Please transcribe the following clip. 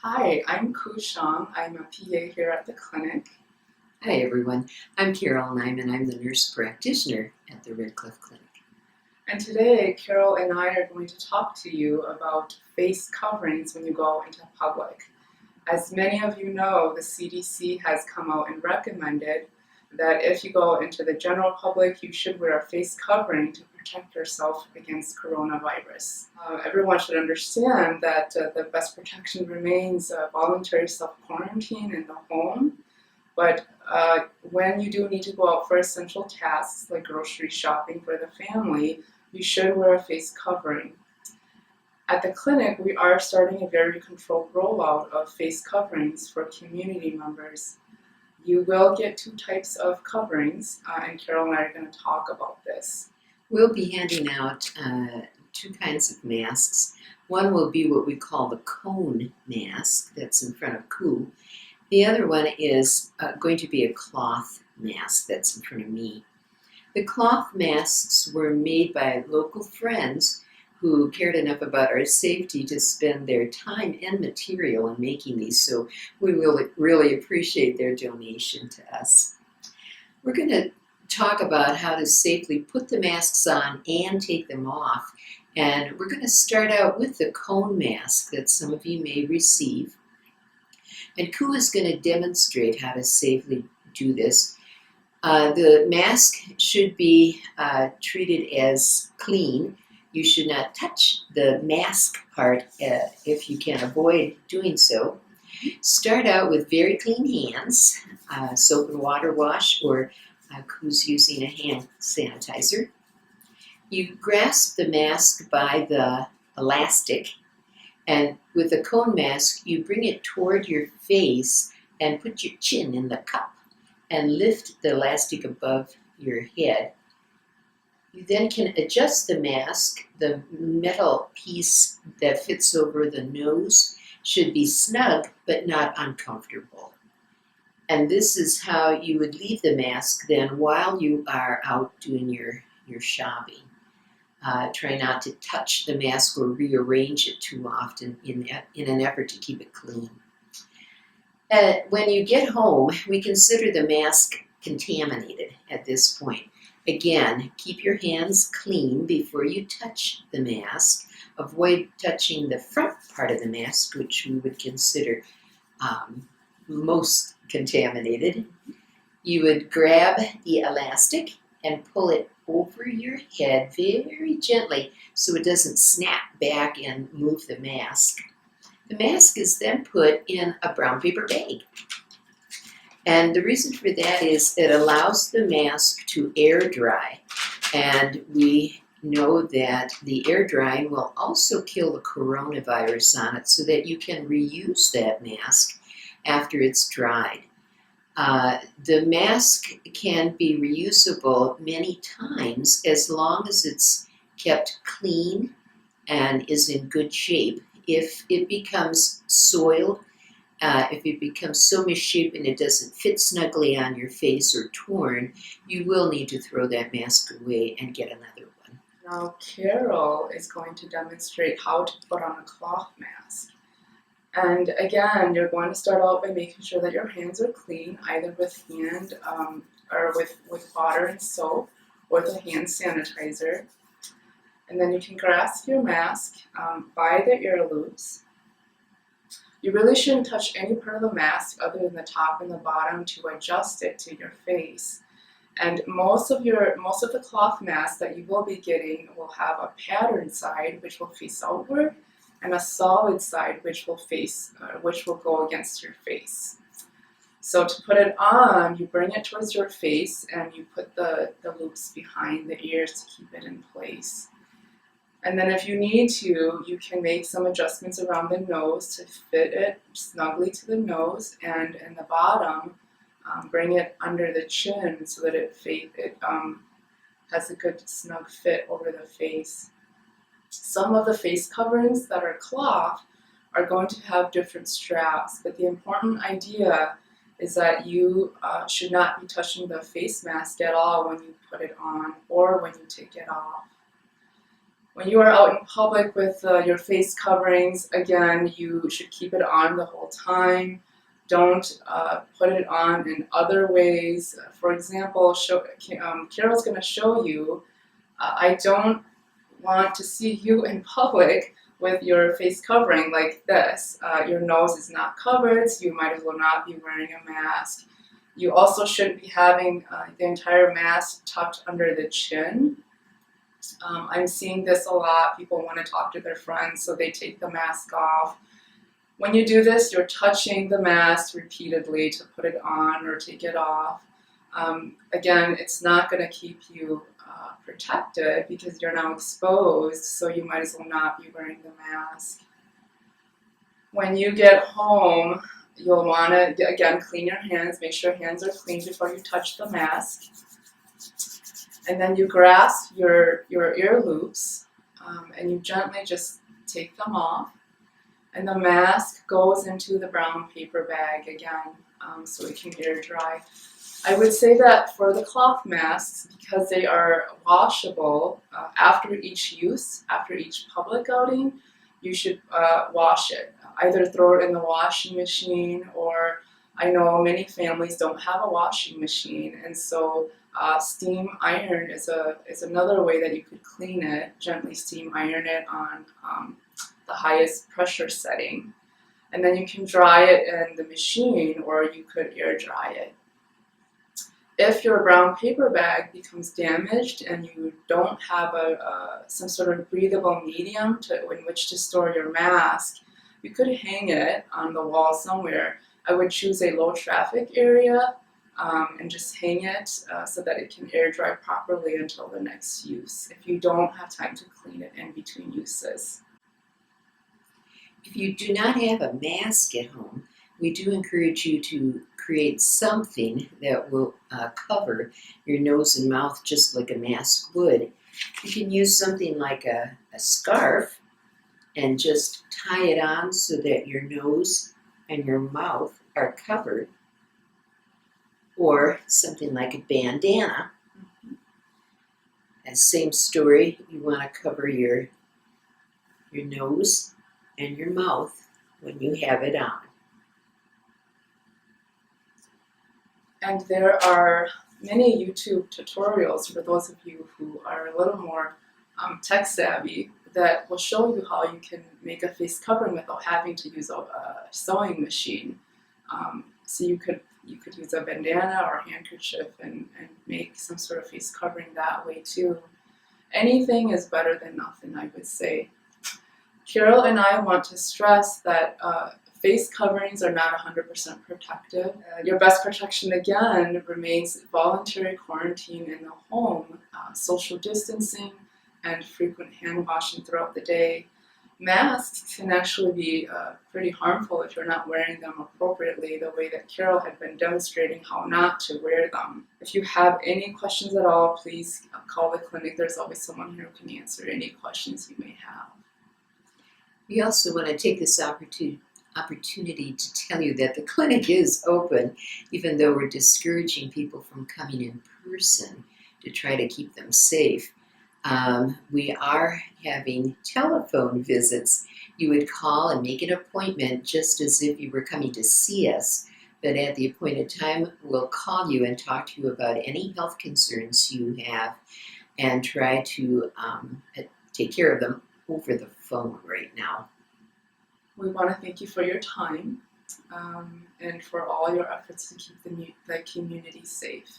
Hi, I'm Xiong. I'm a PA here at the clinic. Hi everyone, I'm Carol Nyman. I'm the nurse practitioner at the Red Cliff Clinic. And today, Carol and I are going to talk to you about face coverings when you go into public. As many of you know, the CDC has come out and recommended that if you go into the general public, you should wear a face covering to protect yourself against coronavirus. Everyone should understand that the best protection remains voluntary self-quarantine in the home. But when you do need to go out for essential tasks like grocery shopping for the family, you should wear a face covering. At the clinic, we are starting a very controlled rollout of face coverings for community members. You will get two types of coverings, and Carol and I are going to talk about this. We'll be handing out two kinds of masks. One will be what we call the cone mask that's in front of Khou. The other one is going to be a cloth mask that's in front of me. The cloth masks were made by local friends who cared enough about our safety to spend their time and material in making these, so we will really appreciate their donation to us. We're going to talk about how to safely put the masks on and take them off, and we're going to start out with the cone mask that some of you may receive. And Khou is going to demonstrate how to safely do this. The mask should be treated as clean. You should not touch the mask part if you can avoid doing so. Start out with very clean hands, soap and water wash, or Khou's using a hand sanitizer. You grasp the mask by the elastic, and with the cone mask, you bring it toward your face and put your chin in the cup and lift the elastic above your head. You then can adjust the mask. The metal piece that fits over the nose should be snug but not uncomfortable. And this is how you would leave the mask then while you are out doing your shopping. Try not to touch the mask or rearrange it too often in an effort to keep it clean. When you get home, we consider the mask contaminated at this point. Again, keep your hands clean before you touch the mask. Avoid touching the front part of the mask, which we would consider most contaminated. You would grab the elastic and pull it over your head very gently so it doesn't snap back and move the mask. The mask is then put in a brown paper bag. And the reason for that is it allows the mask to air dry. And we know that the air drying will also kill the coronavirus on it so that you can reuse that mask after it's dried. The mask can be reusable many times as long as it's kept clean and is in good shape. If it becomes soiled, if it becomes so misshapen it doesn't fit snugly on your face or torn, you will need to throw that mask away and get another one. Now, Carol is going to demonstrate how to put on a cloth mask. And again, you're going to start out by making sure that your hands are clean, either with hand or with water and soap, or with a hand sanitizer. And then you can grasp your mask by the ear loops. You really shouldn't touch any part of the mask other than the top and the bottom to adjust it to your face. And most of the cloth masks that you will be getting will have a pattern side which will face outward, and a solid side which will go against your face. So to put it on, you bring it towards your face and you put the loops behind the ears to keep it in place. And then if you need to, you can make some adjustments around the nose to fit it snugly to the nose, and in the bottom, bring it under the chin so that it has a good snug fit over the face. Some of the face coverings that are cloth are going to have different straps, but the important idea is that you should not be touching the face mask at all when you put it on or when you take it off. When you are out in public with your face coverings, again, you should keep it on the whole time. Don't put it on in other ways. For example, Carol's going to show you, I don't want to see you in public with your face covering like this. Your nose is not covered, so you might as well not be wearing a mask. You also shouldn't be having the entire mask tucked under the chin. I'm seeing this a lot. People want to talk to their friends, so they take the mask off. When you do this, you're touching the mask repeatedly to put it on or take it off. Again, it's not going to keep you protected because you're now exposed, so you might as well not be wearing the mask. When you get home, you'll want to, again, clean your hands. Make sure your hands are clean before you touch the mask. And then you grasp your ear loops and you gently just take them off. And the mask goes into the brown paper bag again so it can air dry. I would say that for the cloth masks, because they are washable, after each use, after each public outing, you should wash it. Either throw it in the washing machine, or I know many families don't have a washing machine, and so steam iron is another way that you could clean it. Gently steam iron it on the highest pressure setting. And then you can dry it in the machine, or you could air dry it. If your brown paper bag becomes damaged and you don't have some sort of breathable medium in which to store your mask, you could hang it on the wall somewhere. I would choose a low traffic area and just hang it so that it can air dry properly until the next use, if you don't have time to clean it in between uses. If you do not have a mask at home, we do encourage you to create something that will cover your nose and mouth just like a mask would. You can use something like a scarf and just tie it on so that your nose and your mouth are covered, or something like a bandana. And same story, you want to cover your nose and your mouth when you have it on. And there are many YouTube tutorials for those of you who are a little more tech savvy that will show you how you can make a face covering without having to use a sewing machine. So you could use a bandana or a handkerchief and make some sort of face covering that way too. Anything is better than nothing, I would say. Carol and I want to stress that face coverings are not 100% protective. Your best protection, again, remains voluntary quarantine in the home, social distancing, and frequent hand washing throughout the day. Masks can actually be pretty harmful if you're not wearing them appropriately, the way that Carol had been demonstrating how not to wear them. If you have any questions at all, please call the clinic. There's always someone here who can answer any questions you may have. We also want to take this opportunity to tell you that the clinic is open, even though we're discouraging people from coming in person to try to keep them safe. We are having telephone visits. You would call and make an appointment just as if you were coming to see us, but at the appointed time, we'll call you and talk to you about any health concerns you have and try to take care of them over the phone right now. We want to thank you for your time and for all your efforts to keep the community safe.